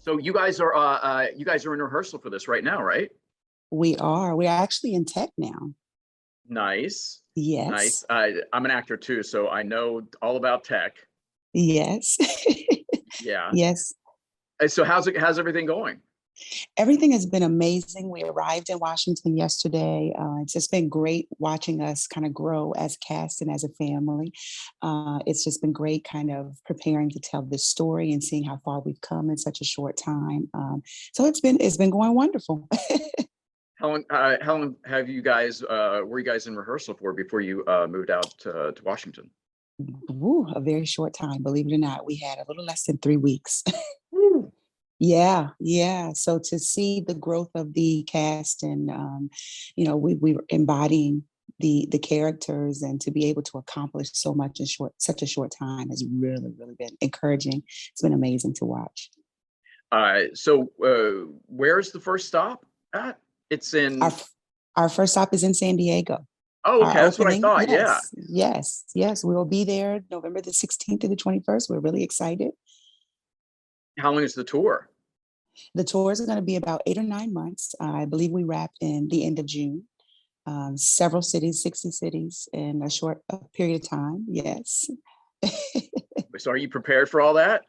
So you guys are in rehearsal for this right now, right? We are. We're actually in tech now. Nice, Yes. nice. I'm an actor too, so I know all about tech. Yes. Yeah. Yes. So how's everything going? Everything has been amazing. We arrived in Washington yesterday. It's just been great watching us kind of grow as a cast and as a family. It's just been great kind of preparing to tell this story and seeing how far we've come in such a short time. So it's been going wonderful. How long have you guys were you guys in rehearsal for before you moved out to Washington? Ooh, a very short time, believe it or not. We had a little less than 3 weeks. Woo. Yeah, yeah. So to see the growth of the cast and we were embodying the characters and to be able to accomplish so much in such a short time has really, really been encouraging. It's been amazing to watch. Where's the first stop at? It's Our in. f- our first stop is in San Diego. Oh, okay, Our that's what I opening, thought. Yeah. yes, yes, yes. We will be there November the 16th to the 21st. We're really excited. How long is the tour? The tour is going to be about 8 or 9 months. I believe we wrap in the end of June. Several cities, 60 cities in a short period of time. Yes. So are you prepared for all that?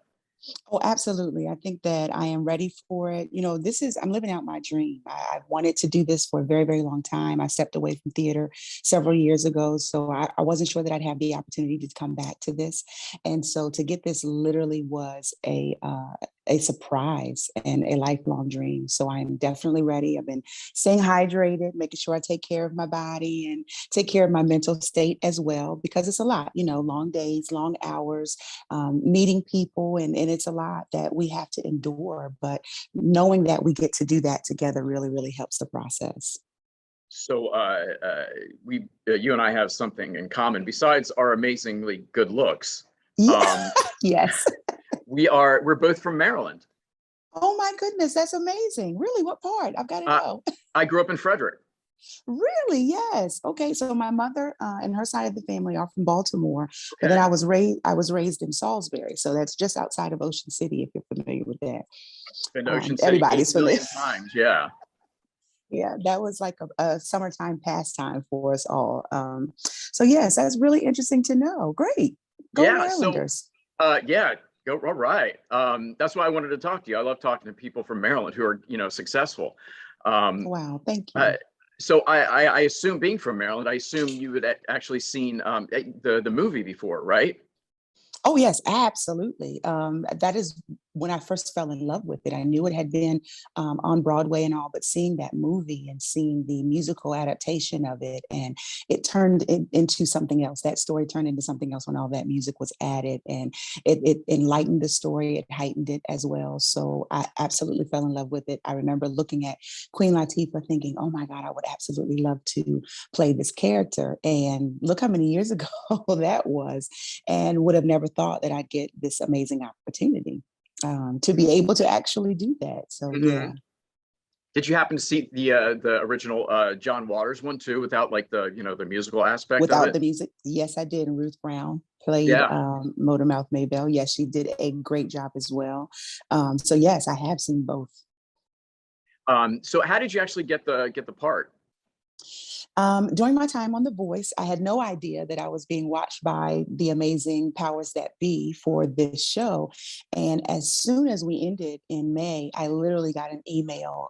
Oh, absolutely. I think that I am ready for it. I'm living out my dream. I wanted to do this for a very, very long time. I stepped away from theater several years ago. So I wasn't sure that I'd have the opportunity to come back to this. And so to get this literally was a surprise and a lifelong dream. So I'm definitely ready. I've been staying hydrated, making sure I take care of my body and take care of my mental state as well, because it's a lot, long days, long hours, meeting people, and it's a lot that we have to endure. But knowing that we get to do that together really, really helps the process. So you and I have something in common besides our amazingly good looks. Yeah. Um, Yes. we're both from Maryland. Oh my goodness, that's amazing. Really, what part? I've got to Uh, know. I grew up in Frederick. Really? Yes. Okay. So my mother and her side of the family are from Baltimore, but then Okay, I was raised in Salisbury, so that's just outside of Ocean City. If you're familiar with that, been to Ocean City eight everybody's familiar. million times. Yeah, Yeah, that was like a summertime pastime for us all. So yes, that's really interesting to know. Great, go yeah. So Marylanders! yeah, go all right. That's why I wanted to talk to you. I love talking to people from Maryland who are successful. Um, Wow, thank uh, you. so I assume, being from Maryland, I assume you had actually seen the movie before, right? Oh, yes, absolutely. That is when I first fell in love with it. I knew it had been on Broadway and all, but seeing that movie and seeing the musical adaptation of it, and it turned into something else. That story turned into something else when all that music was added, and it enlightened the story, it heightened it as well. So I absolutely fell in love with it. I remember looking at Queen Latifah thinking, oh my God, I would absolutely love to play this character. And look how many years ago that was, and would have never thought that I'd get this amazing opportunity to be able to actually do that. So Hmm. yeah, Did you happen to see the original John Waters one too, without like the the musical aspect of without it? the music, yes, I did. And Ruth Brown played Yeah. Motormouth Maybelle. Yes, she did a great job as well. So yes, I have seen both. So how did you actually get the part? During my time on The Voice, I had no idea that I was being watched by the amazing powers that be for this show. And as soon as we ended in May, I literally got an email,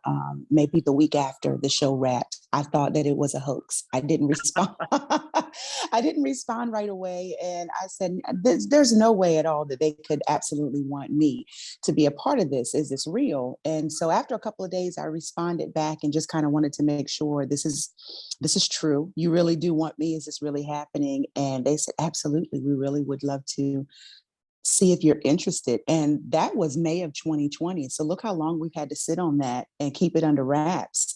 maybe the week after the show wrapped. I thought that it was a hoax. I didn't respond. I didn't respond right away. And I said, there's no way at all that they could absolutely want me to be a part of this. Is this real? And so after a couple of days, I responded back and just kind of wanted to make sure this is true. You really do want me? Is this really happening? And they said, absolutely. We really would love to see if you're interested. And that was May of 2020. So look how long we've had to sit on that and keep it under wraps.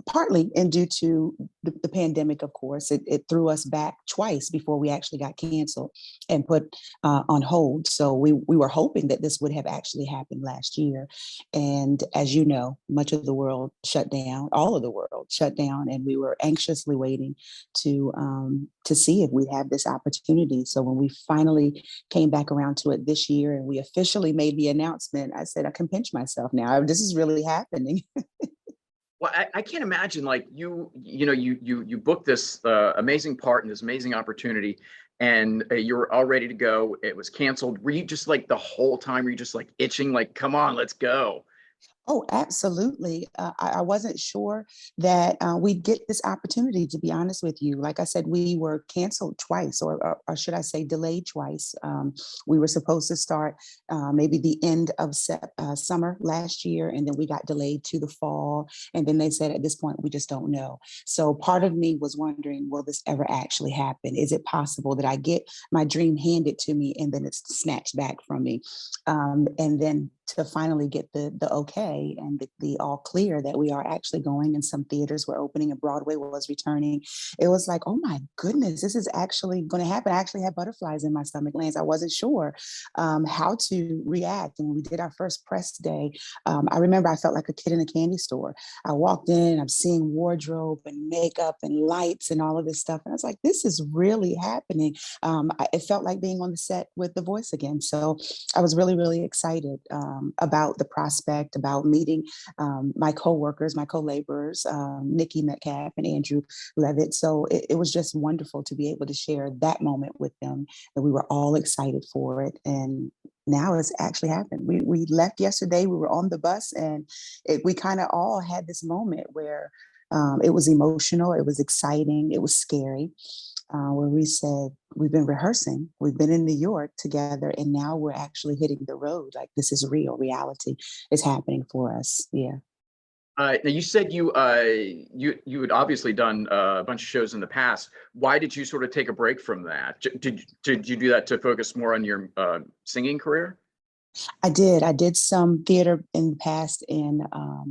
Partly and due to the pandemic, of course, it threw us back twice before we actually got canceled and put on hold. So we were hoping that this would have actually happened last year. And as you know, much of the world shut down, all of the world shut down, and we were anxiously waiting to see if we'd have this opportunity. So when we finally came back around around to it this year and we officially made the announcement, I said, I can pinch myself now. This is really happening. Well, I can't imagine like you booked this amazing part and this amazing opportunity, and you were all ready to go. It was canceled. Were you just like the whole time? Were you just like itching, like, come on, let's go? Oh, absolutely. I wasn't sure that we'd get this opportunity, to be honest with you. Like I said, we were canceled twice, or should I say delayed twice. We were supposed to start maybe the end of summer last year, and then we got delayed to the fall. And then they said at this point, we just don't know. So part of me was wondering, will this ever actually happen? Is it possible that I get my dream handed to me and then it's snatched back from me? And then to finally get the okay and the all clear that we are actually going, and some theaters were opening and Broadway was returning. It was like, oh my goodness, this is actually going to happen. I actually had butterflies in my stomach, Lance. I wasn't sure how to react. And when we did our first press day, I remember I felt like a kid in a candy store. I walked in, I'm seeing wardrobe and makeup and lights and all of this stuff. And I was like, this is really happening. It felt like being on the set with The Voice again. So I was really, really excited about the prospect, about meeting my co-workers, my co-laborers, Nikki Metcalf and Andrew Levitt. So it was just wonderful to be able to share that moment with them. And we were all excited for it. And now it's actually happened. We left yesterday, we were on the bus, and we kind of all had this moment where it was emotional, it was exciting, it was scary, where we said, we've been rehearsing, we've been in New York together, and now we're actually hitting the road. Like, this is real, reality is happening for us. Yeah. Now you said you had obviously done a bunch of shows in the past. Why did you sort of take a break from that? Did you do that to focus more on your singing career? I did. I did some theater in the past in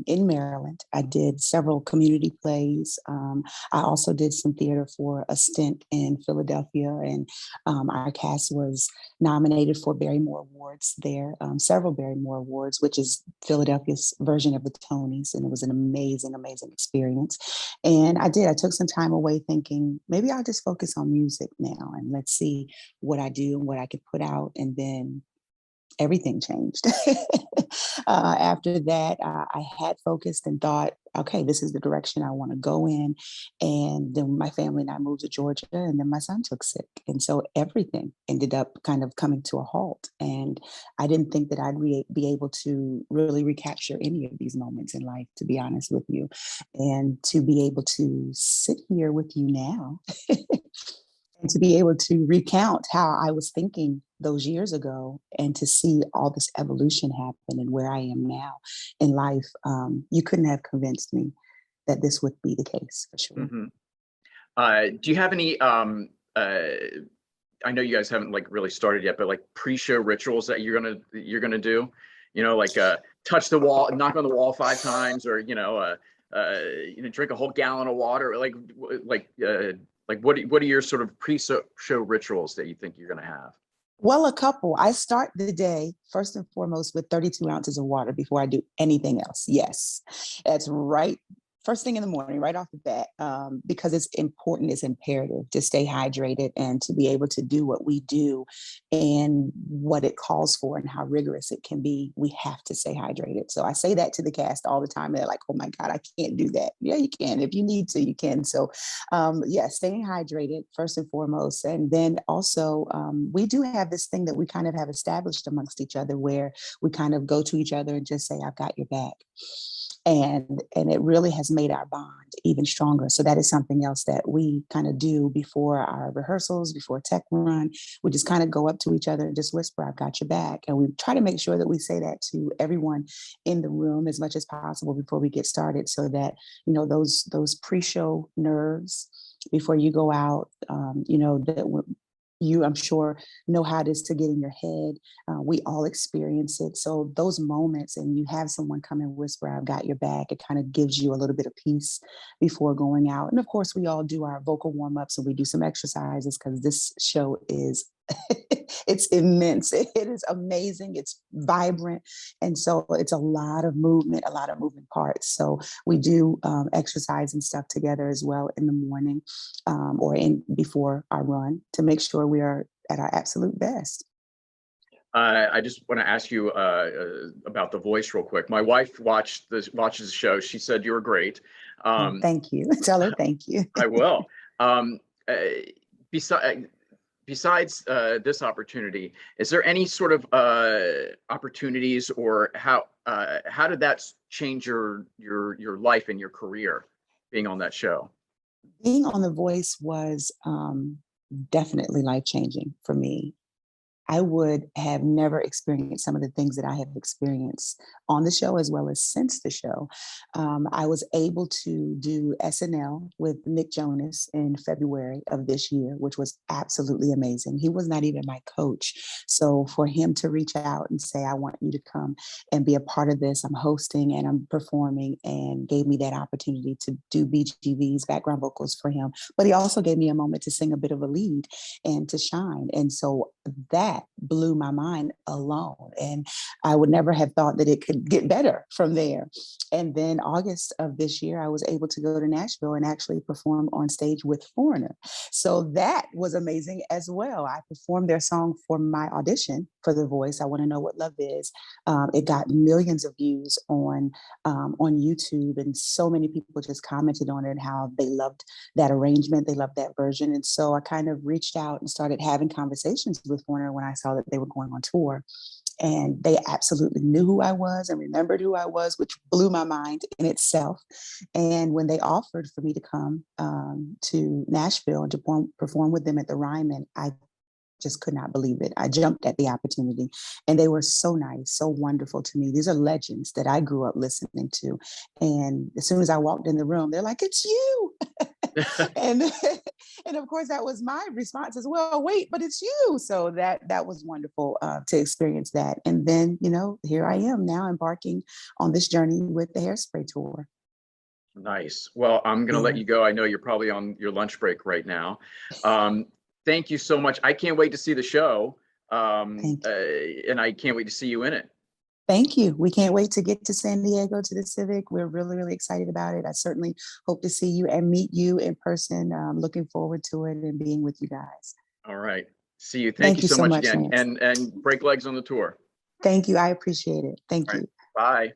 Maryland. I did several community plays. I also did some theater for a stint in Philadelphia, and our cast was nominated for Barrymore Awards there, several Barrymore Awards, which is Philadelphia's version of the Tonys, and it was an amazing, amazing experience. And I did. I took some time away, thinking maybe I'll just focus on music now, and let's see what I do and what I could put out, and then everything changed. After that, I had focused and thought, okay, this is the direction I want to go in. And then my family and I moved to Georgia, and then my son took sick. And so everything ended up kind of coming to a halt. And I didn't think that I'd be able to really recapture any of these moments in life, to be honest with you. And to be able to sit here with you now and to be able to recount how I was thinking those years ago, and to see all this evolution happen and where I am now in life, you couldn't have convinced me that this would be the case, for sure. Mm-hmm. Do you have any? I know you guys haven't like really started yet, but like pre-show rituals that you're gonna do. You know, like touch the wall, knock on the wall 5 times, or drink a whole gallon of water. Like what are your sort of pre-show rituals that you think you're gonna have? Well, a couple. I start the day first and foremost with 32 ounces of water before I do anything else. Yes, that's right. First thing in the morning, right off the bat, because it's important, it's imperative to stay hydrated and to be able to do what we do and what it calls for and how rigorous it can be. We have to stay hydrated. So I say that to the cast all the time. They're like, oh my God, I can't do that. Yeah, you can. If you need to, you can. So yeah, staying hydrated first and foremost. And then also, we do have this thing that we kind of have established amongst each other, where we kind of go to each other and just say, I've got your back. And it really has made our bond even stronger. So that is something else that we kind of do before our rehearsals, before tech run. We just kind of go up to each other and just whisper, I've got your back. And we try to make sure that we say that to everyone in the room as much as possible before we get started, so that, those pre-show nerves before you go out, that you, I'm sure, know how it is to get in your head. We all experience it. So those moments, and you have someone come and whisper, I've got your back, it kind of gives you a little bit of peace before going out. And of course, we all do our vocal warm-ups, and we do some exercises, because this show is it's immense. It is amazing. It's vibrant. And so it's a lot of movement, a lot of moving parts. So we do exercise and stuff together as well in the morning, or before our run, to make sure we are at our absolute best. I just want to ask you about The Voice real quick. My wife watches the show. She said you were great. Thank you. Tell her thank you. I will. Um, uh, besides this opportunity, is there any sort of opportunities, or how did that change your life and your career, being on that show? Being on The Voice was definitely life changing for me. I would have never experienced some of the things that I have experienced on the show as well as since the show. I was able to do SNL with Nick Jonas in February of this year, which was absolutely amazing. He was not even my coach. So for him to reach out and say, I want you to come and be a part of this, I'm hosting and I'm performing, and gave me that opportunity to do BGV's background vocals for him. But he also gave me a moment to sing a bit of a lead and to shine. And so that blew my mind alone. And I would never have thought that it could get better from there. And then August of this year, I was able to go to Nashville and actually perform on stage with Foreigner. So that was amazing as well. I performed their song for my audition for The Voice, I Want to Know What Love Is. It got millions of views on YouTube, and so many people just commented on it, how they loved that arrangement, they loved that version. And so I kind of reached out and started having conversations with Foreigner when I saw that they were going on tour. And they absolutely knew who I was and remembered who I was, which blew my mind in itself. And when they offered for me to come to Nashville and to perform with them at the Ryman, I just could not believe it. I jumped at the opportunity, and they were so nice, so wonderful to me. These are legends that I grew up listening to. And as soon as I walked in the room, they're like, it's you. and and of course that was my response as well. Wait, but it's you. So that was wonderful to experience that. And then, here I am now embarking on this journey with the Hairspray tour. Nice. Well, I'm going to let you go. I know you're probably on your lunch break right now. Thank you so much. I can't wait to see the show. And I can't wait to see you in it. Thank you. We can't wait to get to San Diego to the Civic. We're really, really excited about it. I certainly hope to see you and meet you in person. Looking forward to it and being with you guys. All right. See you. Thank you so much again. Lance. And break legs on the tour. Thank you. I appreciate it. Thank you. Bye.